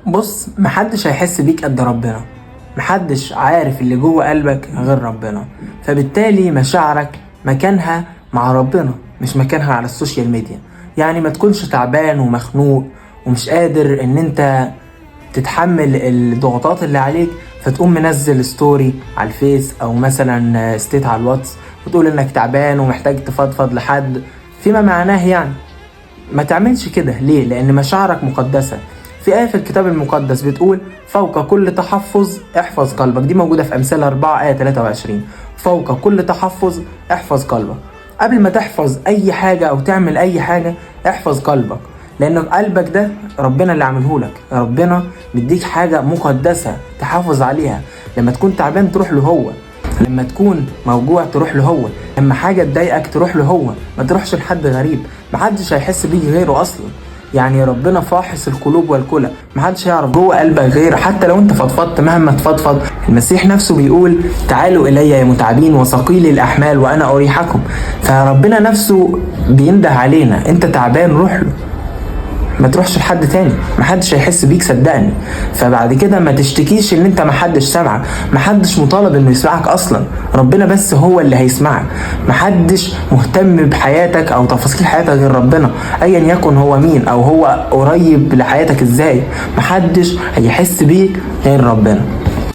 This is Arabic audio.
بص، محدش هيحس بيك قد ربنا. محدش عارف اللي جوه قلبك غير ربنا، فبالتالي مشاعرك مكانها مع ربنا مش مكانها على السوشيال ميديا. يعني ما تكونش تعبان ومخنوق ومش قادر ان انت تتحمل الضغوطات اللي عليك، فتقوم منزل ستوري على الفيس او مثلا ستيت على الواتس وتقول انك تعبان ومحتاج تفضفض لحد فيما معناه. يعني ما تعملش كده. ليه؟ لان مشاعرك مقدسة. في آية في الكتاب المقدس بتقول فوق كل تحفظ احفظ قلبك. دي موجودة في أمثال 4 آية 23. فوق كل تحفظ احفظ قلبك. قبل ما تحفظ أي حاجة أو تعمل أي حاجة احفظ قلبك، لأن قلبك ده ربنا اللي عمله لك. ربنا مديك حاجة مقدسة تحافظ عليها. لما تكون تعبان تروح له هو، لما تكون موجوع تروح له هو، لما حاجة تضايقك تروح له هو، ما تروحش لحد غريب. محدش هيحس بيك غيره أصلا. يعني ربنا فاحص القلوب والكلى، محدش هيعرف جوه قلبك غير. حتى لو انت فضفضت مهما تفضفض، المسيح نفسه بيقول تعالوا الي يا متعبين وثقيلي الاحمال وانا اريحكم. فربنا نفسه بينده علينا، انت تعبان روح له، ما تروحش لحد تاني. محدش هيحس بيك صدقني. فبعد كده ما تشتكيش ان انت محدش سامعك. محدش مطالب انه يسمعك اصلا، ربنا بس هو اللي هيسمعك. محدش مهتم بحياتك او تفاصيل حياتك غير ربنا، ايا يكن هو مين او هو قريب لحياتك ازاي. محدش هيحس بيك غير ربنا.